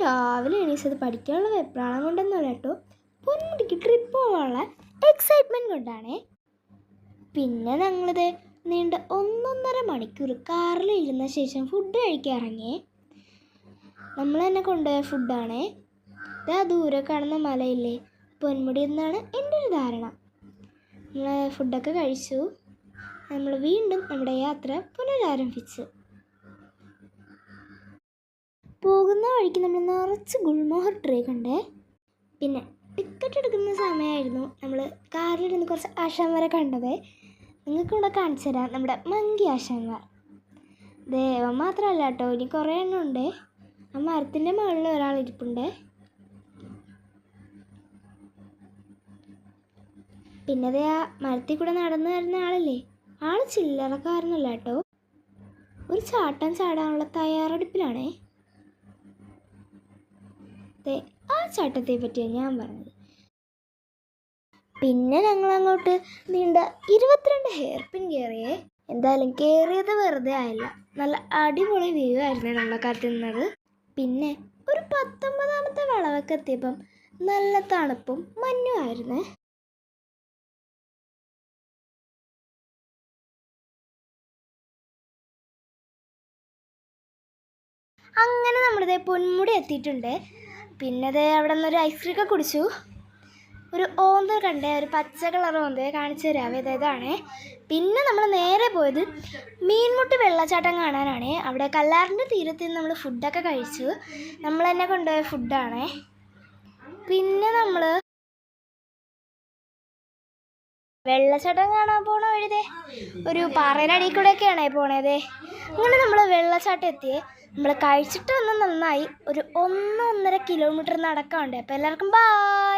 രാവിലെ എണീച്ചത് പഠിക്കാനുള്ള വെപ്രാളം കൊണ്ടൊന്നുമല്ല കേട്ടോ, പൊന്മുടിക്ക് ട്രിപ്പ് പോകാനുള്ള എക്സൈറ്റ്മെൻറ്റ് കൊണ്ടാണേ. പിന്നെ ഞങ്ങളിത് നീണ്ട 1.5 മണിക്കൂർ കാറിൽ ഇരുന്ന ശേഷം ഫുഡ് കഴിക്കാൻ ഇറങ്ങിയേ. നമ്മൾ തന്നെ കൊണ്ടുപോയ ഫുഡാണേ. ഇതാ ദൂരെ കാണുന്ന മലയില്ലേ, പൊന്മുടി എന്നാണ് എൻ്റെ ഒരു ധാരണ. നമ്മൾ ഫുഡൊക്കെ കഴിച്ചു. നമ്മൾ വീണ്ടും നമ്മുടെ യാത്ര പുനരാരംഭിച്ചു. പോകുന്ന വഴിക്ക് നമ്മൾ നിറച്ച് ഗുൽമോഹർ ട്രീ കണ്ടേ. പിന്നെ ടിക്കറ്റ് എടുക്കുന്ന സമയമായിരുന്നു. നമ്മൾ കാറിലിരുന്ന് കുറച്ച് ആശാന്മാരെ കണ്ടത്. നിങ്ങൾക്കിവിടെ കാണിച്ചു തരാം നമ്മുടെ മങ്കി ആശാന്മാർ. ദേവൻ മാത്രമല്ല കേട്ടോ, ഇനി കുറേ എണ്ണം ഉണ്ട്. ആ മരത്തിൻ്റെ മുകളിൽ ഒരാളിരിപ്പുണ്ട്. പിന്നെ അതേ ആ മരത്തിൽ കൂടെ നടന്നു വരുന്ന ആളില്ലേ, ആൾ ചില്ലറക്കാരനല്ല കേട്ടോ, ഒരു ചാട്ടം ചാടാനുള്ള തയ്യാറെടുപ്പിലാണേ. ആ ചാട്ടത്തെ പറ്റിയാണ് ഞാൻ പറഞ്ഞത്. പിന്നെ ഞങ്ങൾ അങ്ങോട്ട് നീണ്ട 22 ഹെയർ പിൻ കയറിയേ. എന്തായാലും കയറിയത് വെറുതെ ആയില്ല, നല്ല അടിപൊളി വ്യൂ ആയിരുന്നു നമ്മളെ കാത്തുന്നത്. പിന്നെ ഒരു 19ാമത്തെ വളവൊക്കെ എത്തിയപ്പം നല്ല തണുപ്പും മഞ്ഞും ആയിരുന്നേ. അങ്ങനെ നമ്മളിതേ പൊന്മുടി എത്തിയിട്ടുണ്ട്. പിന്നെ അതേ അവിടെ നിന്നൊരു ഐസ്ക്രീമൊക്കെ കുടിച്ചു. ഒരു ഓന്ത് കണ്ടേ, ഒരു പച്ച കളർ ഓന്തയെ കാണിച്ചു തരാവേ, ഇതാണേ. പിന്നെ നമ്മൾ നേരെ പോയത് മീൻമുട്ടി വെള്ളച്ചാട്ടം കാണാനാണേ. അവിടെ കല്ലാറിൻ്റെ തീരത്ത് നിന്ന് നമ്മൾ ഫുഡൊക്കെ കഴിച്ചു. നമ്മൾ തന്നെ കൊണ്ടുപോയ ഫുഡാണേ. പിന്നെ നമ്മൾ വെള്ളച്ചാട്ടം കാണാൻ പോണ വഴിതേ ഒരു പാറയുടെ അടിയിൽ കൂടെയൊക്കെയാണേ പോണതേ. അങ്ങനെ നമ്മൾ വെള്ളച്ചാട്ടം എത്തിയേ. നമ്മൾ കഴിച്ചിട്ട് വന്ന് നന്നായി. ഒരു 1.5 കിലോമീറ്റർ നടക്കാനുണ്ട്. അപ്പോൾ എല്ലാവർക്കും ബൈ.